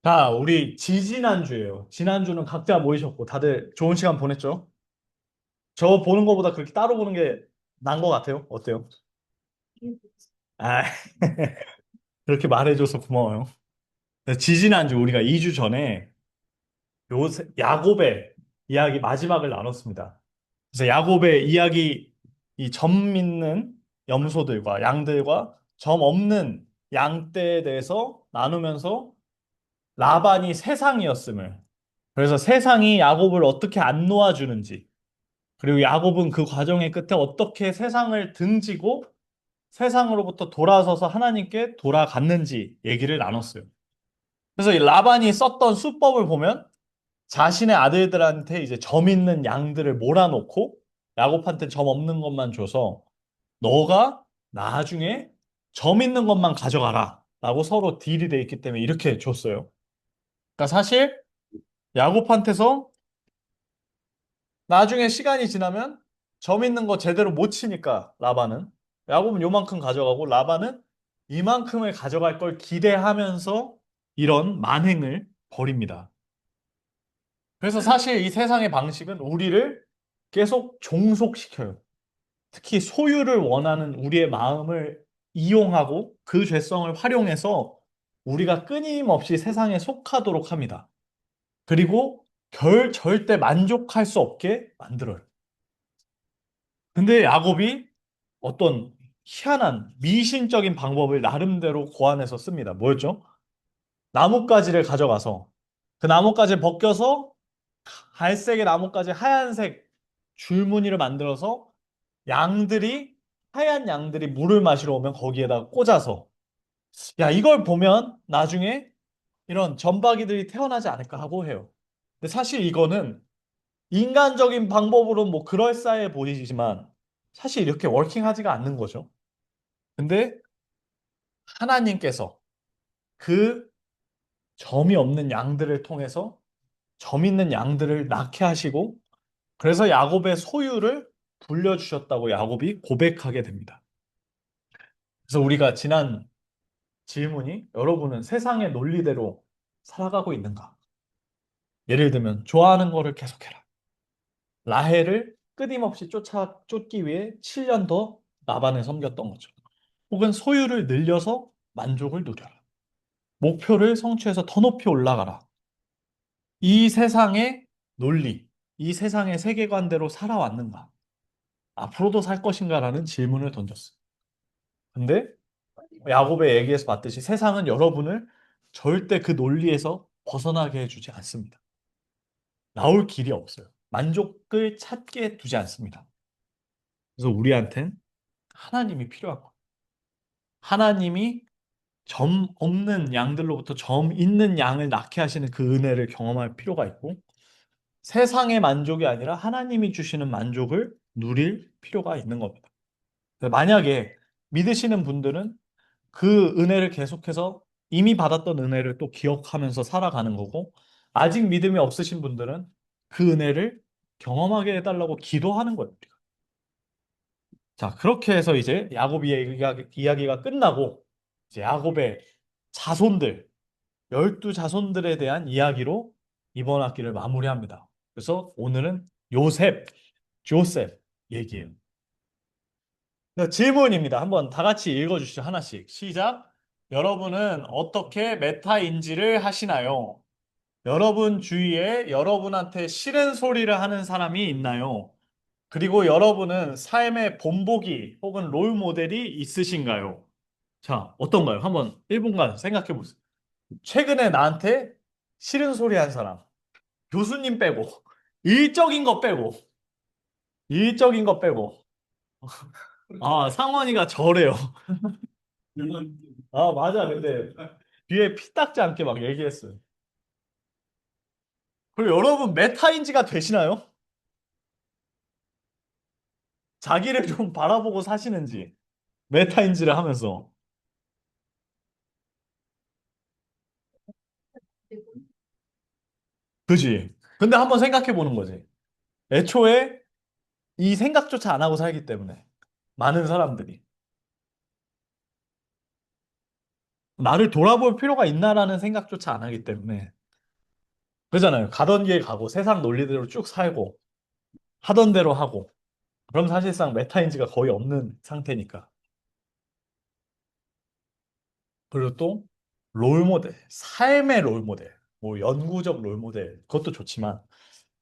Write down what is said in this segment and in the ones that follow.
자, 우리 지지난주예요. 지난주는 각자 모이셨고 다들 좋은 시간 보냈죠? 저 보는 것보다 그렇게 따로 보는 게 나은 것 같아요. 어때요? 아, 그렇게 말해줘서 고마워요. 지지난주 우리가 2주 전에 야곱의 이야기 마지막을 나눴습니다. 그래서 야곱의 이야기 이 점 있는 염소들과 양들과 점 없는 양떼에 대해서 나누면서 라반이 세상이었음을, 그래서 세상이 야곱을 어떻게 안 놓아주는지, 그리고 야곱은 그 과정의 끝에 어떻게 세상을 등지고 세상으로부터 돌아서서 하나님께 돌아갔는지 얘기를 나눴어요. 그래서 이 라반이 썼던 수법을 보면 자신의 아들들한테 이제 점 있는 양들을 몰아놓고 야곱한테 점 없는 것만 줘서 너가 나중에 점 있는 것만 가져가라 라고 서로 딜이 돼 있기 때문에 이렇게 줬어요. 그러니까 사실 야곱한테서 나중에 시간이 지나면 점 있는 거 제대로 못 치니까 라반은 야곱은 요만큼 가져가고 라반은 이만큼을 가져갈 걸 기대하면서 이런 만행을 벌입니다. 그래서 사실 이 세상의 방식은 우리를 계속 종속시켜요. 특히 소유를 원하는 우리의 마음을 이용하고 그 죄성을 활용해서 우리가 끊임없이 세상에 속하도록 합니다. 그리고 절대 만족할 수 없게 만들어요. 근데 야곱이 어떤 희한한 미신적인 방법을 나름대로 고안해서 씁니다. 뭐였죠? 나뭇가지를 가져가서 그 나뭇가지를 벗겨서 갈색의 나뭇가지 하얀색 줄무늬를 만들어서 양들이 하얀 양들이 물을 마시러 오면 거기에다 꽂아서 야 이걸 보면 나중에 이런 점박이들이 태어나지 않을까 하고 해요. 근데 사실 이거는 인간적인 방법으로 뭐 그럴싸해 보이지만 사실 이렇게 워킹하지가 않는 거죠. 근데 하나님께서 그 점이 없는 양들을 통해서 점 있는 양들을 낳게 하시고 그래서 야곱의 소유를 불려주셨다고 야곱이 고백하게 됩니다. 그래서 우리가 지난 질문이 여러분은 세상의 논리대로 살아가고 있는가? 예를 들면 좋아하는 거를 계속해라. 라헬을 끊임없이 쫓기 위해 7년 더 라반을 섬겼던 거죠. 혹은 소유를 늘려서 만족을 누려라. 목표를 성취해서 더 높이 올라가라. 이 세상의 논리, 이 세상의 세계관대로 살아왔는가? 앞으로도 살 것인가라는 질문을 던졌어요. 근데 야곱의 얘기에서 봤듯이 세상은 여러분을 절대 그 논리에서 벗어나게 해주지 않습니다. 나올 길이 없어요. 만족을 찾게 두지 않습니다. 그래서 우리한텐 하나님이 필요한 거예요. 하나님이 점 없는 양들로부터 점 있는 양을 낳게 하시는 그 은혜를 경험할 필요가 있고 세상의 만족이 아니라 하나님이 주시는 만족을 누릴 필요가 있는 겁니다. 만약에 믿으시는 분들은 그 은혜를 계속해서 이미 받았던 은혜를 또 기억하면서 살아가는 거고 아직 믿음이 없으신 분들은 그 은혜를 경험하게 해달라고 기도하는 거예요. 우리가. 자, 그렇게 해서 이제 야곱 이야기가 끝나고 이제 야곱의 자손들, 12자손들에 대한 이야기로 이번 학기를 마무리합니다. 그래서 오늘은 조셉 얘기예요. 질문입니다. 한번 다 같이 읽어주시죠. 하나씩. 시작. 여러분은 어떻게 메타인지를 하시나요? 여러분 주위에 여러분한테 싫은 소리를 하는 사람이 있나요? 그리고 여러분은 삶의 본보기 혹은 롤 모델이 있으신가요? 자, 어떤가요? 한번 1분간 생각해 보세요. 최근에 나한테 싫은 소리 한 사람. 교수님 빼고. 일적인 거 빼고. 일적인 거 빼고. 아, 상원이가 저래요. 아, 맞아. 근데 뒤에 피 닦지 않게 막 얘기했어요. 그리고 여러분 메타인지가 되시나요? 자기를 좀 바라보고 사시는지. 메타인지를 하면서. 그지? 근데 한번 생각해 보는 거지. 애초에 이 생각조차 안 하고 살기 때문에. 많은 사람들이. 나를 돌아볼 필요가 있나라는 생각조차 안 하기 때문에. 그러잖아요. 가던 길 가고 세상 논리대로 쭉 살고 하던 대로 하고. 그럼 사실상 메타인지가 거의 없는 상태니까. 그리고 또 롤모델, 삶의 롤모델, 뭐 연구적 롤모델, 그것도 좋지만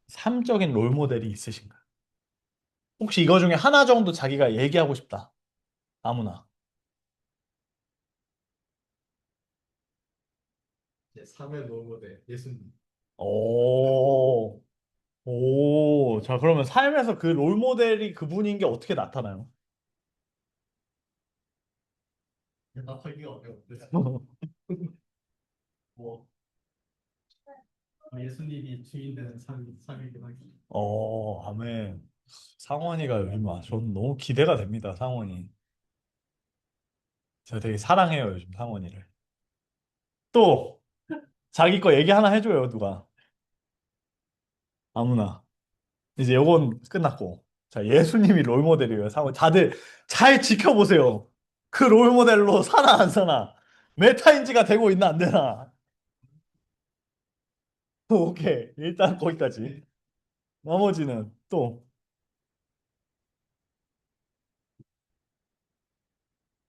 삶적인 롤모델이 있으신가? 혹시 이거 중에 하나 정도 자기가 얘기하고 싶다. 아무나. 제 3의 롤모델 예수님. 오, 오. 자, 그러면 삶에서 그 롤모델이 그분인 게 어떻게 나타나요? 대답하기가 어려운데. 뭐 예수님이 주인 되는 삶이긴 하기. 아멘. 상원이가 요즘 저는 너무 기대가 됩니다, 상원이. 제가 되게 사랑해요, 요즘 상원이를. 또, 자기 거 얘기 하나 해줘요, 누가. 아무나. 이제 요건 끝났고. 자, 예수님이 롤모델이에요, 상원. 다들 잘 지켜보세요. 그 롤모델로 사나 안 사나. 메타인지가 되고 있나 안 되나. 오케이. 일단 거기까지. 나머지는 또,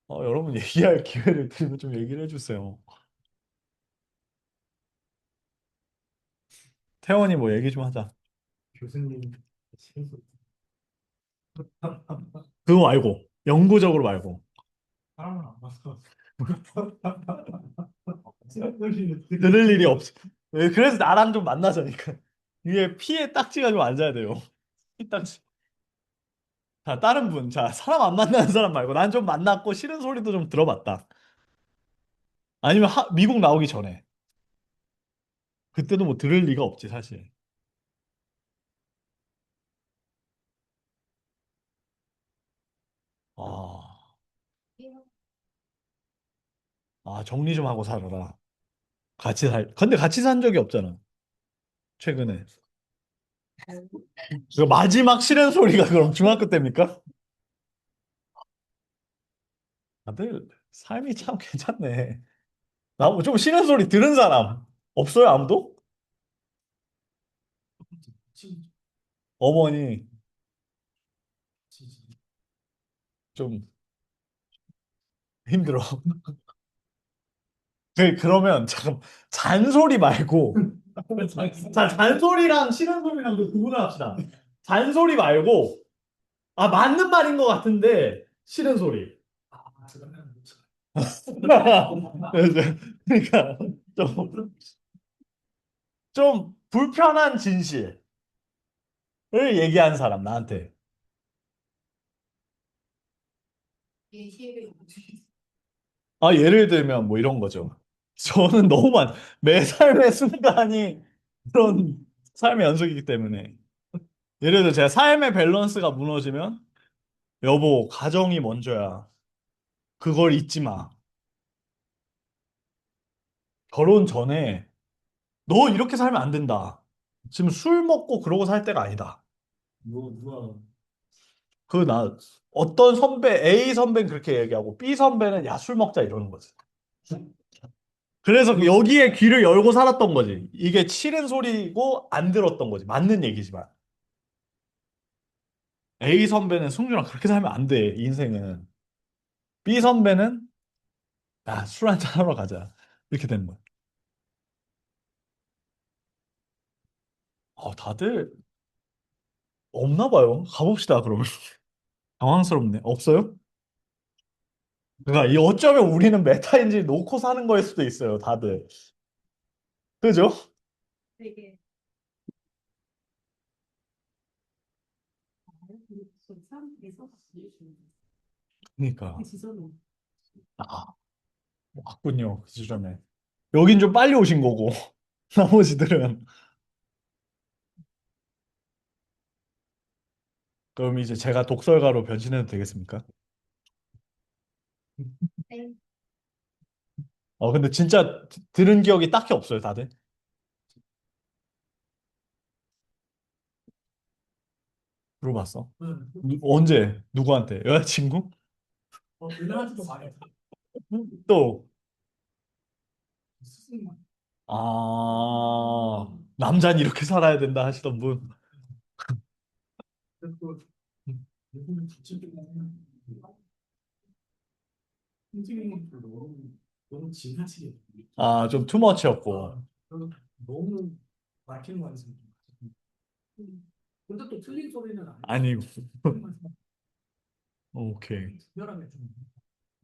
여러분 얘기할 기회를 드리면 좀 얘기를 해주세요. 태원이 뭐 얘기 좀 하자. 교수님 신수. 그거 말고, 영구적으로 말고. 사람을 안 봐서 생각하시는 들을 일이 없어. 그래서 나랑 좀 만나자니까. 이게 피에 딱지가 좀 앉아야 돼요. 피 딱지. 자, 다른 분. 자, 사람 안 만나는 사람 말고. 난 좀 만났고 싫은 소리도 좀 들어봤다. 아니면 미국 나오기 전에. 그때도 뭐 들을 리가 없지, 사실. 아, 정리 좀 하고 살아라. 근데 같이 산 적이 없잖아. 최근에. 그 마지막 싫은 소리가 그럼 중학교 때입니까? 다들 삶이 참 괜찮네. 나 뭐 좀 싫은 소리 들은 사람 없어요, 아무도? 어머니 좀 힘들어. 그러면 잠깐 잔소리 말고 자 잔소리랑 싫은 소리랑 그 구분을 합시다. 잔소리 말고 맞는 말인 것 같은데 싫은 소리. 그러니까 좀, 좀 불편한 진실을 얘기한 사람 나한테. 예를 들면 뭐 이런 거죠. 저는 너무 매 삶의 순간이 그런 삶의 연속이기 때문에. 예를 들어 제가 삶의 밸런스가 무너지면 여보, 가정이 먼저야. 그걸 잊지 마. 결혼 전에 너 이렇게 살면 안 된다. 지금 술 먹고 그러고 살 때가 아니다. 누가 나 어떤 A 선배는 그렇게 얘기하고 B 선배는 야, 술 먹자 이러는 거지. 그래서 여기에 귀를 열고 살았던 거지. 이게 싫은 소리고 안 들었던 거지. 맞는 얘기지만. A 선배는 승준아 그렇게 살면 안 돼. 인생은. B 선배는 야, 술 한잔 하러 가자. 이렇게 되는 거야. 다들 없나 봐요. 가봅시다, 그러면. 당황스럽네. 없어요? 그러니까 이 어쩌면 우리는 메타인지 놓고 사는 거일 수도 있어요, 다들. 그죠? 그러니까. 아, 왔군요, 그 지점에. 여긴 좀 빨리 오신 거고, 나머지들은. 그럼 이제 제가 독설가로 변신해도 되겠습니까? 근데 진짜 들은 기억이 딱히 없어요, 다들. 물어봤어. 언제? 누구한테? 여자친구? 유명하지도 말해. 또. 스승님. 아, 남자는 이렇게 살아야 된다 하시던 분. 또 요즘은 부침개 먹으면 선생님이 너무 지나치게 아, 좀 투머치였고. 저는 너무 막히는 말씀. 근데 또 틀린 소리는 아니고 아니고. 오케이. 특별하게 좀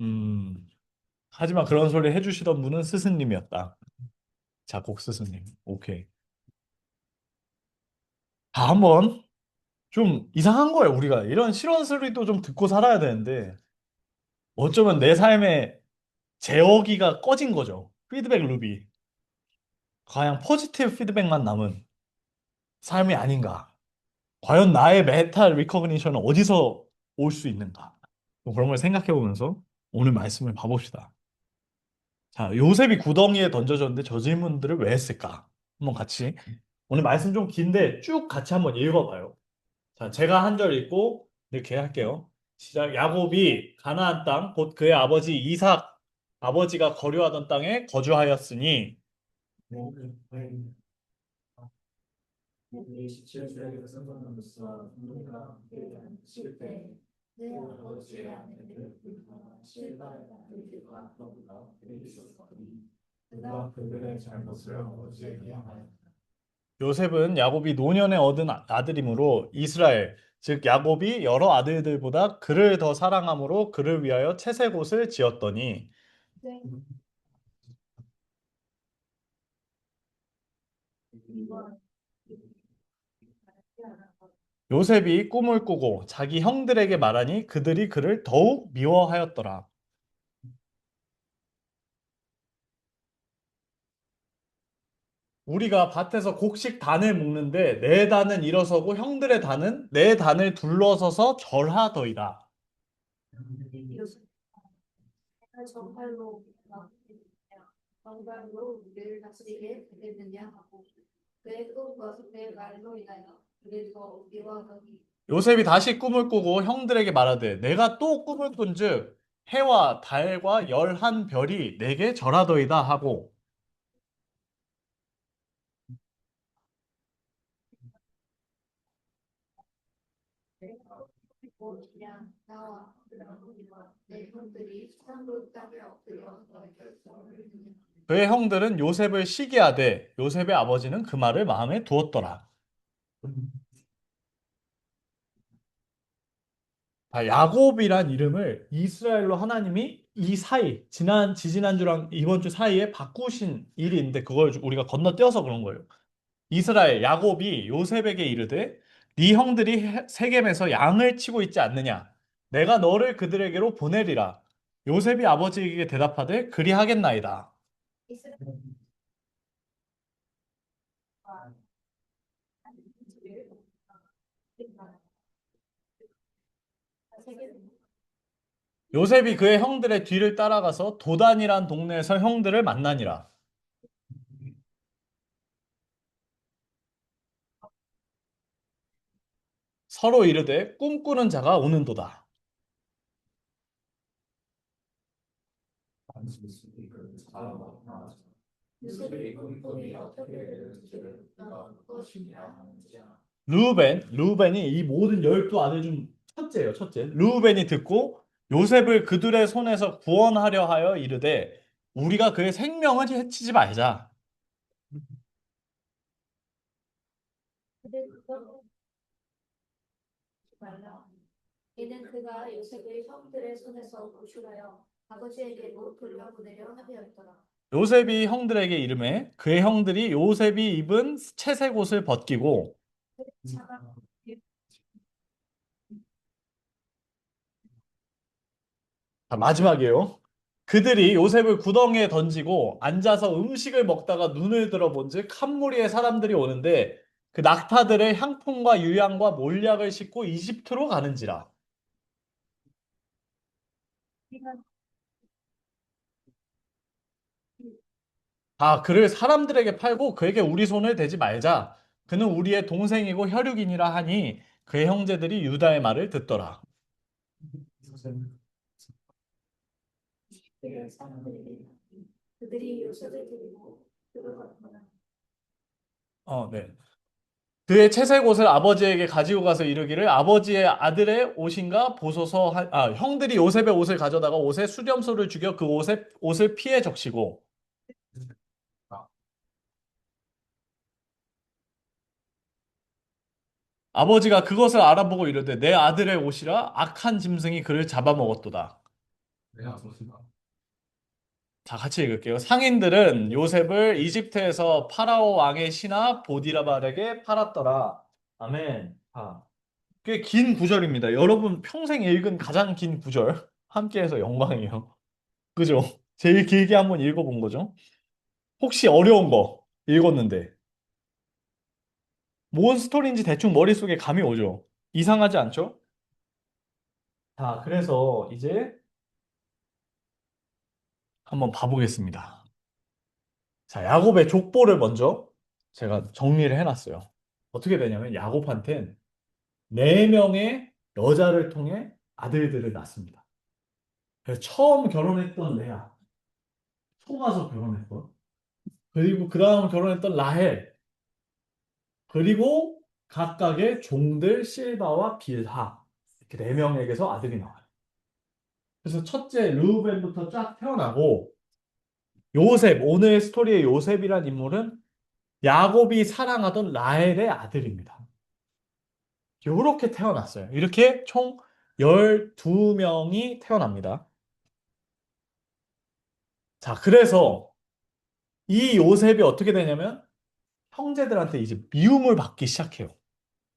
음. 하지만 그런 소리 해주시던 분은 스승님이었다. 작곡 스승님. 오케이. 다 한번 좀 이상한 거예요, 우리가. 이런 실언 소리도 좀 듣고 살아야 되는데, 어쩌면 내 삶에 제어기가 꺼진 거죠. 피드백 루비. 과연 포지티브 피드백만 남은 삶이 아닌가. 과연 나의 메탈 리커그니션은 어디서 올 수 있는가. 뭐 그런 걸 생각해 보면서 오늘 말씀을 봐봅시다. 자, 요셉이 구덩이에 던져졌는데 저 질문들을 왜 했을까? 한번 같이. 오늘 말씀 좀 긴데 쭉 같이 한번 읽어봐요. 자, 제가 한 절 읽고 이렇게 할게요. 시작. 야곱이 가나안 땅, 곧 그의 아버지 이삭 아버지가 거류하던 땅에 거주하였으니 이 시체에게 선언함으로써 누가 실때 내 아버지의 아내를 실바의 아들과 너보다 있었더니 그가 그들의 잘못을 아버지에게 하였다. 요셉은 야곱이 노년에 얻은 아들이므로 이스라엘, 즉 야곱이 여러 아들들보다 그를 더 사랑함으로 그를 위하여 채색옷을 지었더니 요셉이 꿈을 꾸고 자기 형들에게 말하니 그들이 그를 더욱 미워하였더라. 우리가 밭에서 곡식 단을 묶는데 내 단은 일어서고 형들의 단은 내 단을 둘러서서 절하더이다. 정말로 정말로 우리를 다스리게 되겠느냐 하고 그의 꿈과 그의 말로 인하여 그래서 미워하더니 요셉이 다시 꿈을 꾸고 형들에게 말하되 내가 또 꿈을 꾼즉 해와 달과 열한 별이 내게 절하더이다 하고 그냥 나와 내 형들이 산도 땅에 엎드려 그의 형들은 요셉을 시기하되 요셉의 아버지는 그 말을 마음에 두었더라. 야곱이란 이름을 이스라엘로 하나님이 이 사이 지지난주랑 이번 주 사이에 바꾸신 일이 있는데 그걸 우리가 건너뛰어서 그런 거예요. 이스라엘 야곱이 요셉에게 이르되 네 형들이 세겜에서 양을 치고 있지 않느냐 내가 너를 그들에게로 보내리라. 요셉이 아버지에게 대답하되 그리하겠나이다. 이스라엘과 세계 요셉이 그의 형들의 뒤를 따라가서 도단이란 동네에서 형들을 만나니라. 서로 이르되 꿈꾸는 자가 오는도다. 유색의 꿈이 어떻게 되는지를 그것이냐 루벤이 이 모든 열두 아들 중 첫째예요, 첫째. 루벤이 듣고 요셉을 그들의 손에서 구원하려 하여 이르되 우리가 그의 생명을 해치지 말자. 근데 그것 말라 이는 그가 요셉을 형들의 손에서 구출하여 아버지에게로 돌려보내려 함이었더라. 요셉이 형들에게 이르매 그의 형들이 요셉이 입은 채색 옷을 벗기고 차가 자, 마지막이에요. 그들이 요셉을 구덩이에 던지고 앉아서 음식을 먹다가 눈을 들어본즉 한 무리의 사람들이 오는데 그 낙타들의 향품과 유향과 몰약을 싣고 이집트로 가는지라. 그를 사람들에게 팔고 그에게 우리 손을 대지 말자. 그는 우리의 동생이고 혈육이니라 하니 그의 형제들이 유다의 말을 듣더라. 그들이 요셉을 데리고 들어갔구나. 네. 그의 채색 옷을 아버지에게 가지고 가서 이르기를 아버지의 아들의 옷인가 보소서 형들이 요셉의 옷을 가져다가 옷에 수렴소를 죽여 그 옷을 피해 적시고 아, 아버지가 그것을 알아보고 이르되 내 아들의 옷이라 악한 짐승이 그를 잡아먹었도다. 자, 같이 읽을게요. 상인들은 요셉을 이집트에서 파라오 왕의 신하 보디라발에게 팔았더라. 아멘. 꽤 긴 구절입니다. 여러분 평생 읽은 가장 긴 구절. 함께해서 영광이에요. 그죠? 제일 길게 한번 읽어본 거죠. 혹시 어려운 거 읽었는데 뭔 스토리인지 대충 머릿속에 감이 오죠? 이상하지 않죠? 자, 그래서 이제 한번 봐보겠습니다. 자, 야곱의 족보를 먼저 제가 정리를 해놨어요. 어떻게 되냐면 야곱한텐 네 명의 여자를 통해 아들들을 낳습니다. 그래서 처음 결혼했던 레아, 속아서 결혼했던, 그리고 그 다음 결혼했던 라헬, 그리고 각각의 종들 실바와 빌하, 이렇게 네 명에게서 아들이 나와요. 그래서 첫째 르우벤부터 쫙 태어나고 요셉, 오늘 스토리의 요셉이란 인물은 야곱이 사랑하던 라헬의 아들입니다. 이렇게 태어났어요. 이렇게 총 12명이 태어납니다. 자, 그래서 이 요셉이 어떻게 되냐면 형제들한테 이제 미움을 받기 시작해요.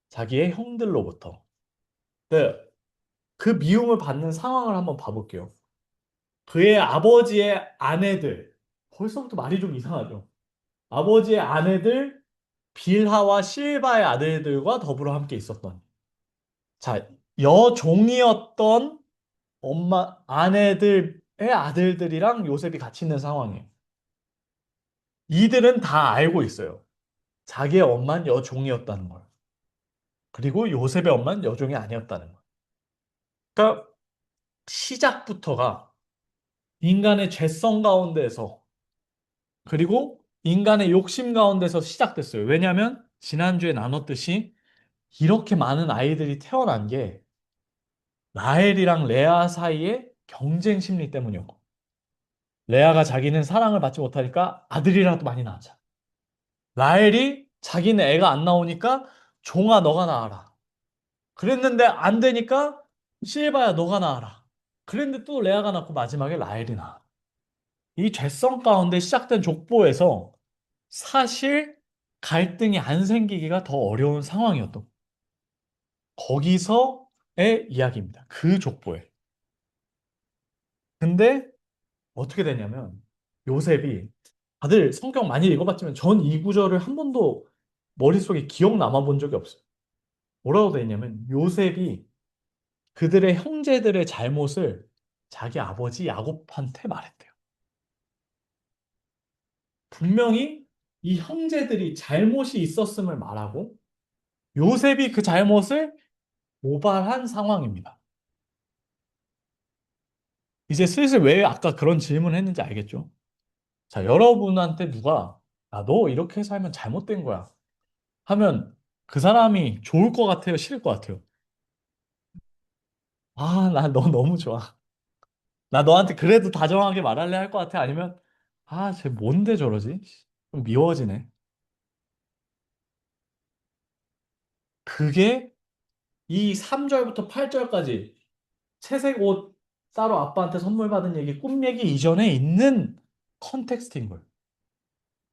자기의 형들로부터. 네, 그 미움을 받는 상황을 한번 봐볼게요. 그의 아버지의 아내들, 벌써부터 말이 좀 이상하죠. 아버지의 아내들 빌하와 실바의 아들들과 더불어 함께 있었던. 자, 여종이었던 아내들의 아들들이랑 요셉이 같이 있는 상황이에요. 이들은 다 알고 있어요. 자기의 엄마는 여종이었다는 걸. 그리고 요셉의 엄마는 여종이 아니었다는 걸. 그러니까 시작부터가 인간의 죄성 가운데서 그리고 인간의 욕심 가운데서 시작됐어요. 왜냐하면 지난주에 나눴듯이 이렇게 많은 아이들이 태어난 게 라헬이랑 레아 사이의 경쟁 심리 때문이었고 레아가 자기는 사랑을 받지 못하니까 아들이라도 많이 낳자. 라헬이 자기는 애가 안 나오니까 종아 너가 낳아라. 그랬는데 안 되니까 실바야 너가 낳아라. 그랬는데 또 레아가 낳고 마지막에 라헬이 낳아. 이 죄성 가운데 시작된 족보에서 사실 갈등이 안 생기기가 더 어려운 상황이었던 거기서의 이야기입니다. 그 족보에. 근데 어떻게 되냐면 요셉이 다들 성경 많이 읽어봤지만 전 이 구절을 한 번도 머릿속에 기억 남아 본 적이 없어요. 뭐라고 되어 있냐면 요셉이 그들의 형제들의 잘못을 자기 아버지 야곱한테 말했대요. 분명히 이 형제들이 잘못이 있었음을 말하고 요셉이 그 잘못을 모발한 상황입니다. 이제 슬슬 왜 아까 그런 질문을 했는지 알겠죠? 자, 여러분한테 누가 너 이렇게 살면 잘못된 거야 하면 그 사람이 좋을 것 같아요? 싫을 것 같아요? 나 너 너무 좋아. 나 너한테 그래도 다정하게 말할래 할 것 같아? 아니면 쟤 뭔데 저러지? 좀 미워지네. 그게 이 3절부터 8절까지 채색 옷 따로 아빠한테 선물 받은 얘기, 꿈 얘기 이전에 있는 컨텍스트인 거예요.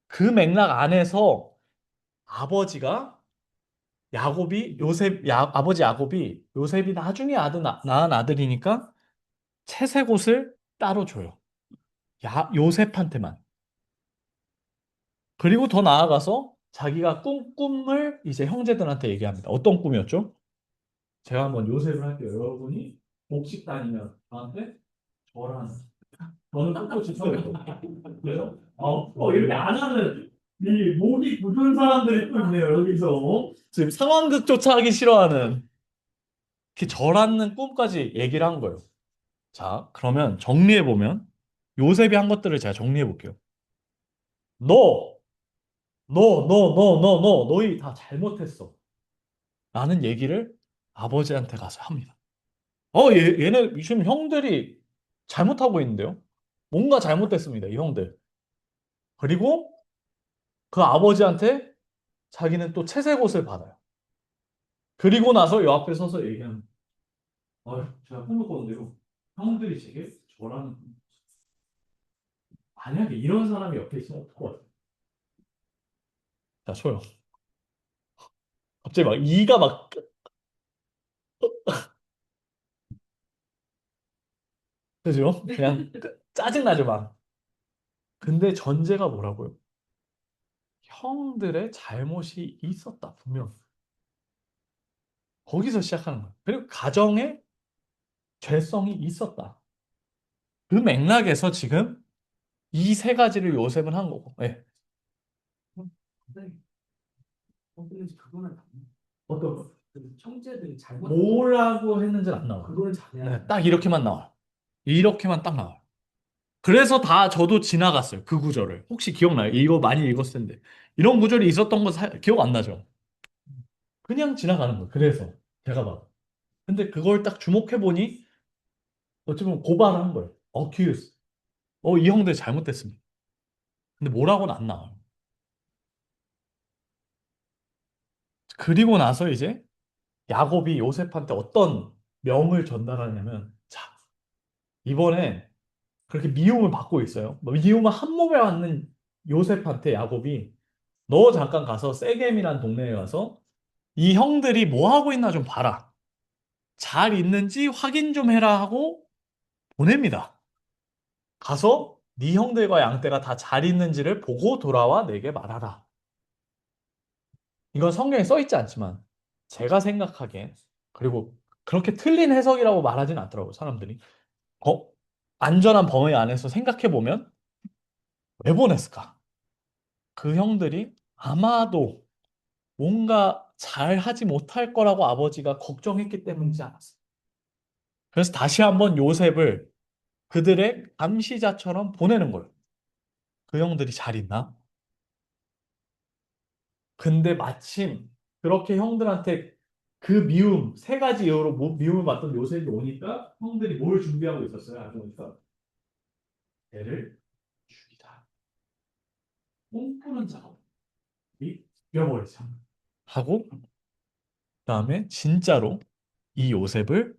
그 맥락 안에서 아버지가 아버지 야곱이 요셉이 나중에 낳은 아들이니까 채색 옷을 따로 줘요. 요셉한테만. 그리고 더 나아가서 자기가 꿈을 이제 형제들한테 얘기합니다. 어떤 꿈이었죠? 제가 한번 요셉을 할게요. 여러분이 복식 다니면 저한테 저랑 저는 꿋꿋이 서요. 그래서 이렇게 안 하는 이 목이 굳은 사람들이 또 있네요. 여기서 지금 상황극조차 하기 싫어하는 이렇게 절하는 꿈까지 얘기를 한 거예요. 자, 그러면 정리해 보면 요셉이 한 것들을 제가 정리해 볼게요. 너, 너, 너희 다 잘못했어. 라는 얘기를 아버지한테 가서 합니다. 얘네 지금 형들이 잘못하고 있는데요? 뭔가 잘못됐습니다, 이 형들. 그리고 그 아버지한테 자기는 또 채색옷을 받아요. 그리고 나서 요 앞에 서서 얘기하는, 제가 꿈을 형들이 제게 저라는, 만약에 이런 사람이 옆에 있으면 어떨 것 같아요? 자, 소영. 갑자기 막 이가 막, 그죠? 그냥 짜증나죠, 막. 근데 전제가 뭐라고요? 형들의 잘못이 있었다, 분명. 거기서 시작하는 거예요. 그리고 가정에 죄성이 있었다. 그 맥락에서 지금 이 세 가지를 요셉은 한 거고. 예. 근데 그거는 어떤 거? 그 형제들이 잘못 뭐라고 했는지는 안 나와요. 그거는 잘해야 네, 돼. 딱 이렇게만 나와요. 이렇게만 딱 나와요. 그래서 다 저도 지나갔어요. 그 구절을. 혹시 기억나요? 이거 많이 읽었을 텐데. 이런 구절이 있었던 거 기억 안 나죠? 그냥 지나가는 거예요. 그래서 제가 봐. 근데 그걸 딱 주목해 보니 어찌 보면 고발한 거예요. accuse. 이 형들 잘못됐습니다. 근데 뭐라고는 안 나와요. 그리고 나서 이제 야곱이 요셉한테 어떤 명을 전달하냐면, 자, 이번에 그렇게 미움을 받고 있어요. 뭐 미움을 한 몸에 받는 요셉한테 야곱이 너 잠깐 가서 세겜이란 동네에 가서 이 형들이 뭐 하고 있나 좀 봐라. 잘 있는지 확인 좀 해라 하고 보냅니다. 가서 네 형들과 양떼가 다 잘 있는지를 보고 돌아와 내게 말하라. 이건 성경에 써 있지 않지만 제가 생각하기엔, 그리고 그렇게 틀린 해석이라고 말하진 않더라고요, 사람들이. 어? 안전한 범위 안에서 생각해 보면 왜 보냈을까? 그 형들이 아마도 뭔가 잘 하지 못할 거라고 아버지가 걱정했기 때문이지 않았어요. 그래서 다시 한번 요셉을 그들의 감시자처럼 보내는 거예요. 그 형들이 잘 있나? 근데 마침 그렇게 형들한테 그 미움, 세 가지 이유로 미움을 받던 요셉이 오니까 형들이 뭘 준비하고 있었어요? 알고 보니까 애를 죽이다. 꿈꾸는 작업이 죽여버리자. 하고 그다음에 진짜로 이 요셉을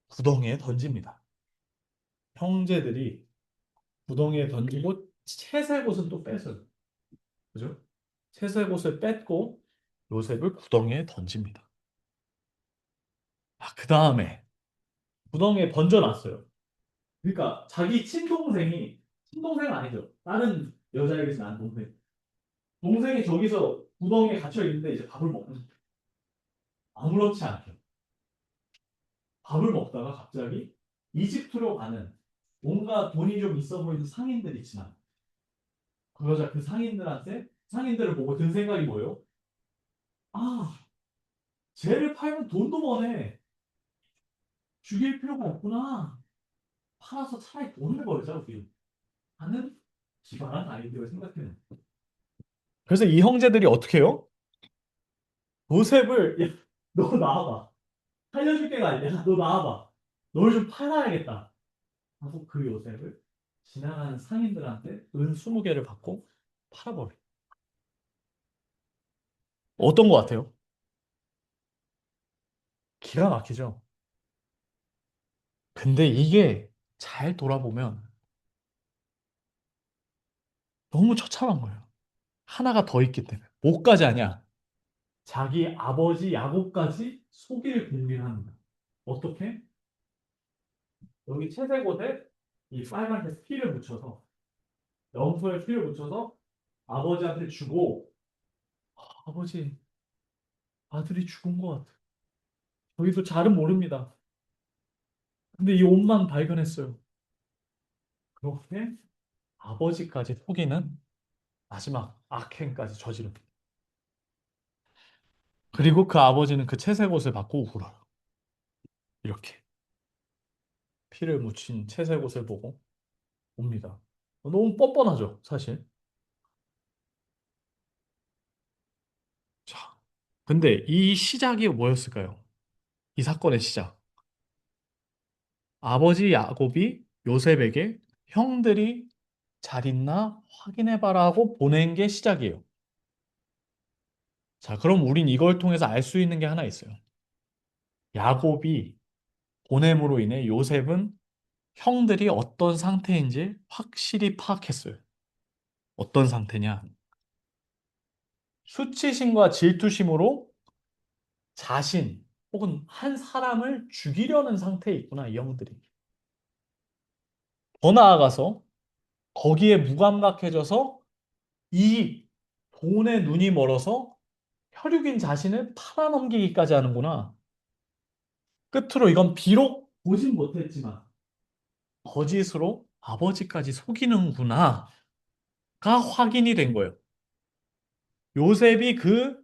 구덩이에 던집니다. 형제들이 구덩이에 던지고 채색옷은 또 뺏어요. 그죠? 채색옷을 뺏고 요셉을 구덩이에 던집니다. 그 다음에 구덩이에 던져놨어요. 그러니까 자기 친동생은 아니죠. 다른 여자에게서 난 동생. 동생이 저기서 구덩이에 갇혀 있는데 이제 밥을 먹는 거예요. 아무렇지 않게 밥을 먹다가 갑자기 이집트로 가는 뭔가 돈이 좀 있어 보이는 상인들이 지나. 그 여자 그 상인들을 보고 든 생각이 뭐예요? 아, 쟤를 팔면 돈도 버네. 죽일 필요가 없구나. 팔아서 차라리 돈을 벌자 우리. 하는 기발한 아이디어를 생각해요. 그래서 이 형제들이 어떻게 해요? 요셉을, 야, 너 나와봐. 살려줄 게가 아니야. 너 나와봐. 널 좀 팔아야겠다. 하고 그 요셉을 지나가는 상인들한테 은 20개를 받고 팔아버려. 어떤 것 같아요? 기가 막히죠? 근데 이게 잘 돌아보면 너무 처참한 거예요. 하나가 더 있기 때문에. 뭐까지 아냐? 자기 아버지 야곱까지 속일 공리를 합니다. 어떻게? 여기 채색옷에 이 빨간색 피를 묻혀서, 염소에 피를 묻혀서 아버지한테 주고, 아버지, 아들이 죽은 것 같아. 저희도 잘은 모릅니다. 근데 이 옷만 발견했어요. 그렇게 아버지까지 속이는 마지막 악행까지 저지릅니다. 그리고 그 아버지는 그 채색옷을 받고 울어요. 이렇게 피를 묻힌 채색옷을 보고 옵니다. 너무 뻔뻔하죠, 사실. 근데 이 시작이 뭐였을까요? 이 사건의 시작. 아버지 야곱이 요셉에게 형들이 잘 있나 확인해봐라 하고 보낸 게 시작이에요. 자, 그럼 우린 이걸 통해서 알 수 있는 게 하나 있어요. 야곱이 보냄으로 인해 요셉은 형들이 어떤 상태인지 확실히 파악했어요. 어떤 상태냐? 수치심과 질투심으로 자신 혹은 한 사람을 죽이려는 상태에 있구나, 이 형들이. 더 나아가서 거기에 무감각해져서 이 돈에 눈이 멀어서 혈육인 자신을 팔아넘기기까지 하는구나. 끝으로 이건 비록 보진 못했지만 거짓으로 아버지까지 속이는구나가 확인이 된 거예요. 요셉이 그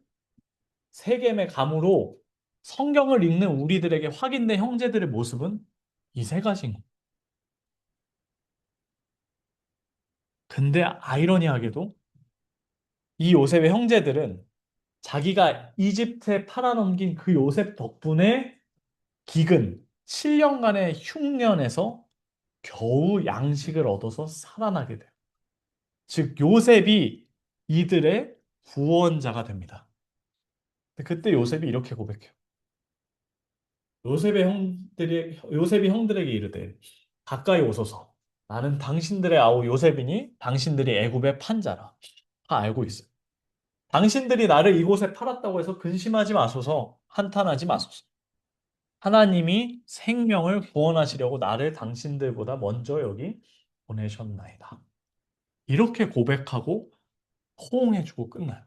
세겜의 감으로 성경을 읽는 우리들에게 확인된 형제들의 모습은 이 세 가지인 거예요. 근데 아이러니하게도 이 요셉의 형제들은 자기가 이집트에 팔아넘긴 그 요셉 덕분에 기근 7년간의 흉년에서 겨우 양식을 얻어서 살아나게 돼요. 즉 요셉이 이들의 구원자가 됩니다. 그때 요셉이 이렇게 고백해요. 요셉이 형들에게 이르되 가까이 오소서. 나는 당신들의 아우 요셉이니 당신들이 애굽의 판자라. 다 알고 있어요. 당신들이 나를 이곳에 팔았다고 해서 근심하지 마소서. 한탄하지 마소서. 하나님이 생명을 구원하시려고 나를 당신들보다 먼저 여기 보내셨나이다. 이렇게 고백하고 호응해주고 끝나요.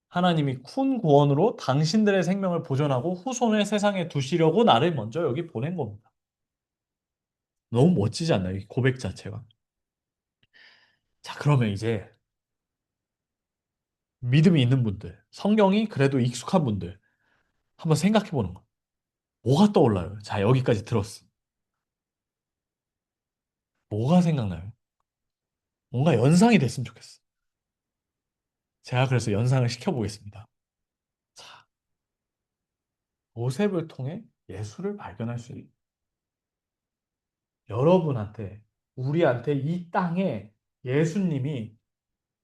하나님이 큰 구원으로 당신들의 생명을 보존하고 후손을 세상에 두시려고 나를 먼저 여기 보낸 겁니다. 너무 멋지지 않나요? 이 고백 자체가. 자, 그러면 이제 믿음이 있는 분들, 성경이 그래도 익숙한 분들 한번 생각해 보는 거. 뭐가 떠올라요? 자, 여기까지 들었어. 뭐가 생각나요? 뭔가 연상이 됐으면 좋겠어. 제가 그래서 연상을 시켜보겠습니다. 자, 요셉을 통해 예수를 발견할 수 있는 여러분한테, 우리한테 이 땅에 예수님이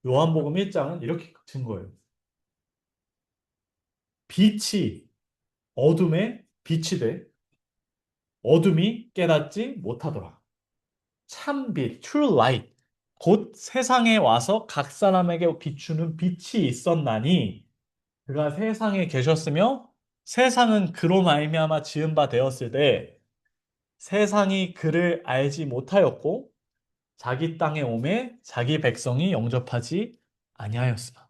요한복음 1장은 이렇게 증거해요. 빛이 어둠에 빛이 돼 어둠이 깨닫지 못하더라. 참빛, true light. 곧 세상에 와서 각 사람에게 비추는 빛이 있었나니 그가 세상에 계셨으며 세상은 그로 말미암아 지은 바 되었을 때 세상이 그를 알지 못하였고 자기 땅에 오매 자기 백성이 영접하지 아니하였으나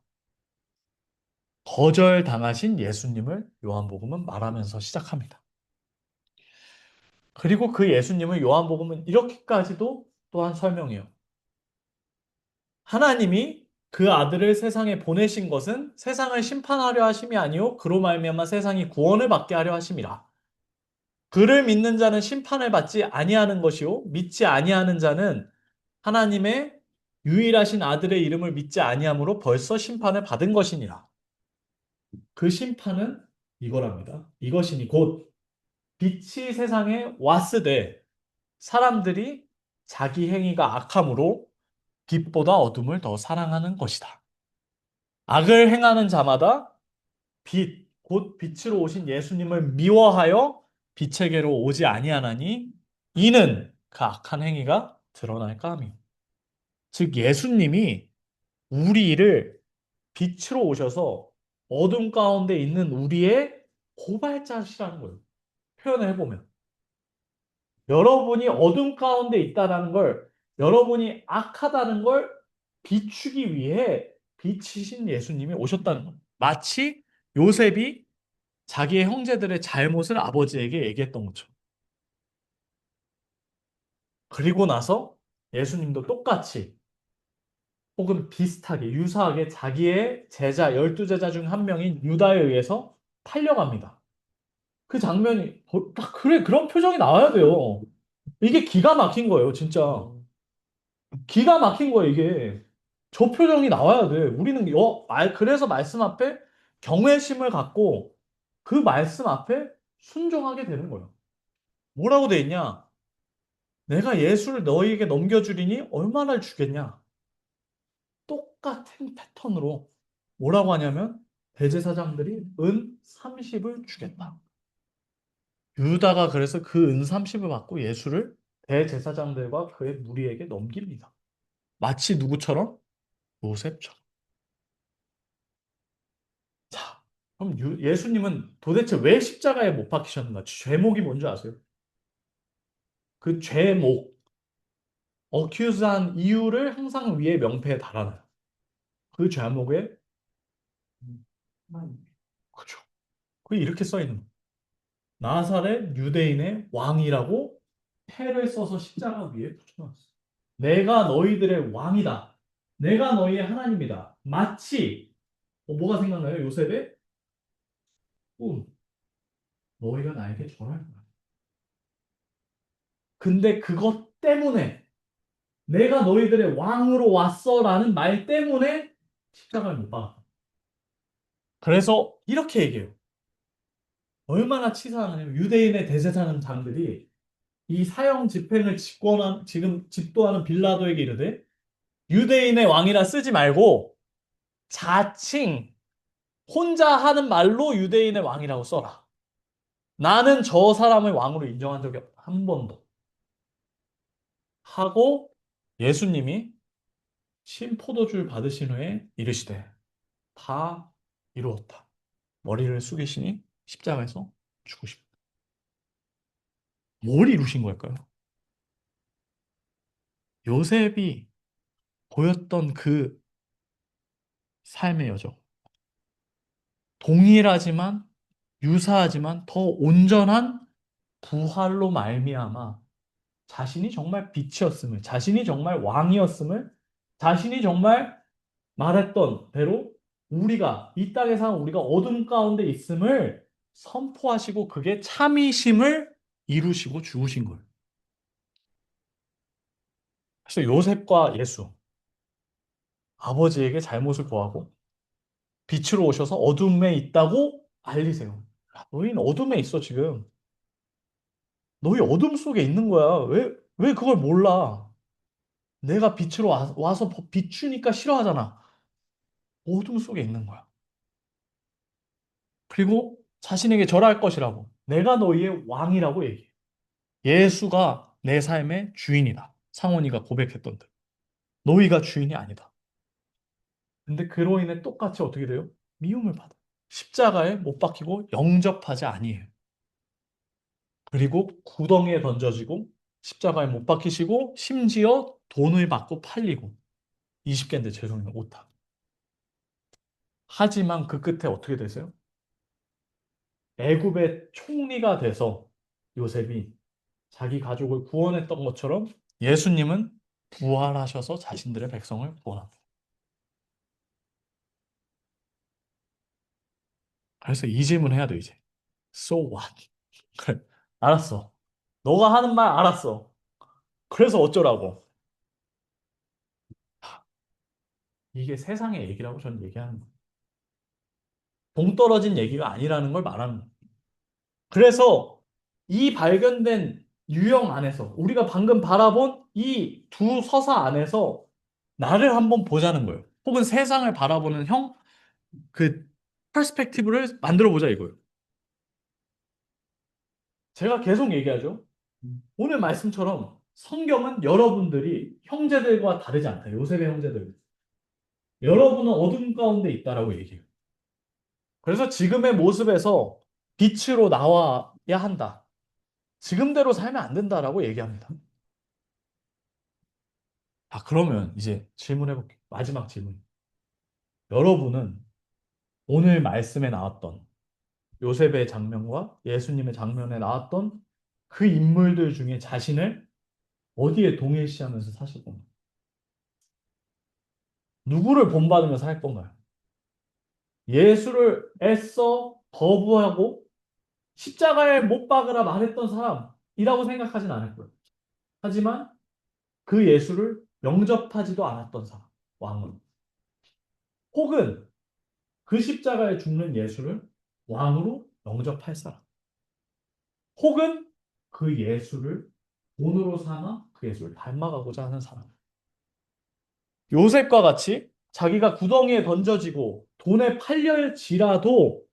거절당하신 예수님을 요한복음은 말하면서 시작합니다. 그리고 그 예수님을 요한복음은 이렇게까지도 또한 설명해요. 하나님이 그 아들을 세상에 보내신 것은 세상을 심판하려 하심이 아니요 그로 말미암아 세상이 구원을 받게 하려 하심이라. 그를 믿는 자는 심판을 받지 아니하는 것이요 믿지 아니하는 자는 하나님의 유일하신 아들의 이름을 믿지 아니함으로 벌써 심판을 받은 것이니라. 그 심판은 이거랍니다. 이것이니 곧 빛이 세상에 왔으되 사람들이 자기 행위가 악함으로 빛보다 어둠을 더 사랑하는 것이다. 악을 행하는 자마다 빛, 곧 빛으로 오신 예수님을 미워하여 빛에게로 오지 아니하나니 이는 그 악한 행위가 드러날까 하며. 즉 예수님이 우리를 빛으로 오셔서 어둠 가운데 있는 우리의 고발자시라는 거예요. 표현을 해보면. 여러분이 어둠 가운데 있다는 걸, 여러분이 악하다는 걸 비추기 위해 빛이신 예수님이 오셨다는 거예요. 마치 요셉이 자기의 형제들의 잘못을 아버지에게 얘기했던 것처럼. 그리고 나서 예수님도 똑같이 혹은 비슷하게 유사하게 자기의 제자, 12제자 중 한 명인 유다에 의해서 팔려갑니다. 그 장면이 딱 그래 그런 표정이 나와야 돼요. 이게 기가 막힌 거예요, 진짜. 기가 막힌 거예요, 이게. 저 표정이 나와야 돼. 우리는 그래서 말씀 앞에 경외심을 갖고 그 말씀 앞에 순종하게 되는 거예요. 뭐라고 돼 있냐? 내가 예수를 너희에게 넘겨주리니 얼마나 주겠냐? 똑같은 패턴으로 뭐라고 하냐면 대제사장들이 은 30을 주겠다. 유다가 그래서 그 은 30을 받고 예수를 대제사장들과 그의 무리에게 넘깁니다. 마치 누구처럼? 요셉처럼. 자, 그럼 예수님은 도대체 왜 십자가에 못 박히셨는가? 죄목이 뭔지 아세요? 그 죄목, 어큐즈한 이유를 항상 위에 명패에 달아놔요. 그 죄목에, 그죠. 그게 이렇게 써 있는 거예요. 나사렛 유대인의 왕이라고 패를 써서 십자가 위에 붙여놨어요. 내가 너희들의 왕이다. 내가 너희의 하나님이다. 마치 뭐가 생각나요? 요셉의 꿈. 너희가 나에게 절할 거야. 근데 그것 때문에 내가 너희들의 왕으로 왔어라는 말 때문에 십자가를 못 박아. 그래서 이렇게 얘기해요. 얼마나 치사하냐면 유대인의 대제사장들이 이 사형 집행을 지금 집도하는 빌라도에게 이르되 유대인의 왕이라 쓰지 말고 자칭 혼자 하는 말로 유대인의 왕이라고 써라. 나는 저 사람을 왕으로 인정한 적이 없다. 한 번도. 하고 예수님이 신포도주를 받으신 후에 이르시되 다 이루었다. 머리를 숙이시니 십자가에서 죽으십니다. 뭘 이루신 걸까요? 요셉이 보였던 그 삶의 여정. 동일하지만 유사하지만 더 온전한 부활로 말미암아 자신이 정말 빛이었음을, 자신이 정말 왕이었음을, 자신이 정말 말했던 대로 우리가 이 땅에 사는 우리가 어둠 가운데 있음을 선포하시고 그게 참이심을 이루시고 죽으신 거예요. 그래서 요셉과 예수, 아버지에게 잘못을 고하고 빛으로 오셔서 어둠에 있다고 알리세요. 야, 너희는 어둠에 있어, 지금. 너희 어둠 속에 있는 거야. 왜 그걸 몰라? 내가 빛으로 와서 비추니까 싫어하잖아. 어둠 속에 있는 거야. 그리고 자신에게 절할 것이라고. 내가 너희의 왕이라고 얘기해. 예수가 내 삶의 주인이다. 상원이가 고백했던 대로. 너희가 주인이 아니다. 근데 그로 인해 똑같이 어떻게 돼요? 미움을 받아. 십자가에 못 박히고 영접하지 아니에요. 그리고 구덩이에 던져지고 십자가에 못 박히시고 심지어 돈을 받고 팔리고 20개인데 죄송해요. 오타. 하지만 그 끝에 어떻게 되세요? 애굽의 총리가 돼서 요셉이 자기 가족을 구원했던 것처럼 예수님은 부활하셔서 자신들의 백성을 구원합니다. 그래서 이 질문 해야 돼, 이제. So what? 그래, 알았어. 너가 하는 말 알았어. 그래서 어쩌라고? 이게 세상의 얘기라고 저는 얘기하는 거예요. 동떨어진 얘기가 아니라는 걸 말하는 거예요. 그래서 이 발견된 유형 안에서 우리가 방금 바라본 이 두 서사 안에서 나를 한번 보자는 거예요. 혹은 세상을 바라보는 그 퍼스펙티브를 만들어 보자 이거예요. 제가 계속 얘기하죠. 오늘 말씀처럼 성경은 여러분들이 형제들과 다르지 않다. 요셉의 형제들. 여러분은 어둠 가운데 있다라고 얘기해요. 그래서 지금의 모습에서 빛으로 나와야 한다. 지금대로 살면 안 된다라고 얘기합니다. 그러면 이제 질문해 볼게요. 마지막 질문. 여러분은 오늘 말씀에 나왔던 요셉의 장면과 예수님의 장면에 나왔던 그 인물들 중에 자신을 어디에 동일시하면서 사실 건가요? 누구를 본받으며 살 건가요? 예수를 애써 거부하고 십자가에 못 박으라 말했던 사람이라고 생각하진 않을 거예요. 하지만 그 예수를 영접하지도 않았던 사람, 왕은. 혹은 그 십자가에 죽는 예수를 왕으로 영접할 사람. 혹은 그 예수를 돈으로 삼아 그 예수를 닮아가고자 하는 사람. 요셉과 같이 자기가 구덩이에 던져지고 돈에 팔릴지라도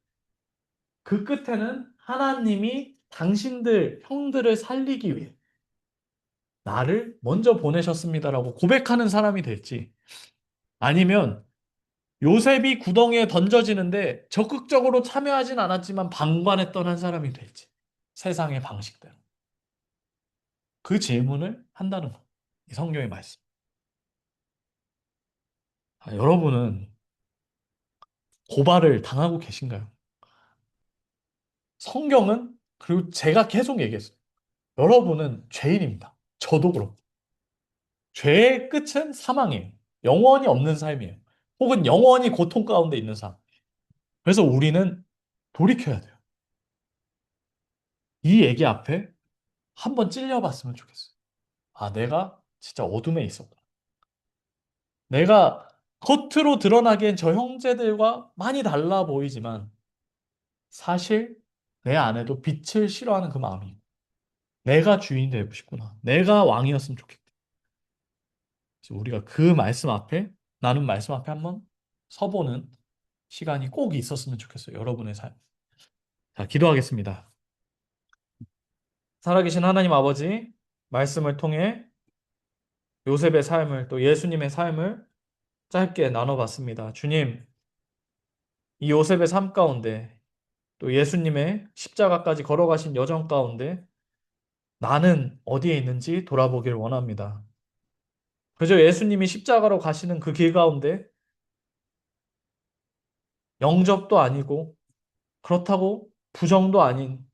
그 끝에는 하나님이 당신들 형들을 살리기 위해 나를 먼저 보내셨습니다라고 고백하는 사람이 될지, 아니면 요셉이 구덩이에 던져지는데 적극적으로 참여하진 않았지만 방관했던 한 사람이 될지, 세상의 방식대로 그 질문을 한다는 거. 이 성경의 말씀. 여러분은 고발을 당하고 계신가요? 성경은, 그리고 제가 계속 얘기했어요. 여러분은 죄인입니다. 저도 그렇고. 죄의 끝은 사망이에요. 영원히 없는 삶이에요. 혹은 영원히 고통 가운데 있는 삶. 그래서 우리는 돌이켜야 돼요. 이 얘기 앞에 한번 찔려봤으면 좋겠어요. 아, 내가 진짜 어둠에 있었구나. 내가 겉으로 드러나기엔 저 형제들과 많이 달라 보이지만 사실 내 안에도 빛을 싫어하는 그 마음이, 내가 주인 되고 싶구나. 내가 왕이었으면 좋겠다. 그래서 우리가 그 말씀 앞에, 나눈 말씀 앞에 한번 서보는 시간이 꼭 있었으면 좋겠어요. 여러분의 삶. 자, 기도하겠습니다. 살아계신 하나님 아버지, 말씀을 통해 요셉의 삶을, 또 예수님의 삶을 짧게 나눠봤습니다. 주님, 이 요셉의 삶 가운데, 또 예수님의 십자가까지 걸어가신 여정 가운데 나는 어디에 있는지 돌아보길 원합니다. 그저 예수님이 십자가로 가시는 그 길 가운데 영접도 아니고, 그렇다고 부정도 아닌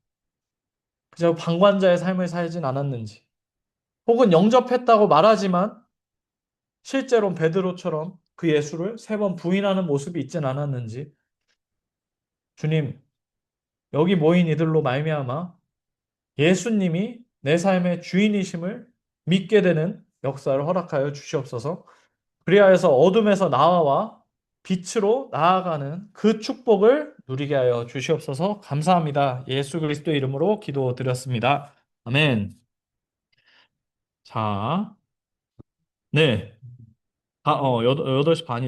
그저 방관자의 삶을 살진 않았는지, 혹은 영접했다고 말하지만 실제로 베드로처럼 그 예수를 3번 부인하는 모습이 있진 않았는지, 주님, 여기 모인 이들로 말미암아 예수님이 내 삶의 주인이심을 믿게 되는 역사를 허락하여 주시옵소서. 그리하여서 어둠에서 나와 빛으로 나아가는 그 축복을 누리게 하여 주시옵소서. 감사합니다. 예수 그리스도의 이름으로 기도드렸습니다. 아멘. 자, 네. 8시 반이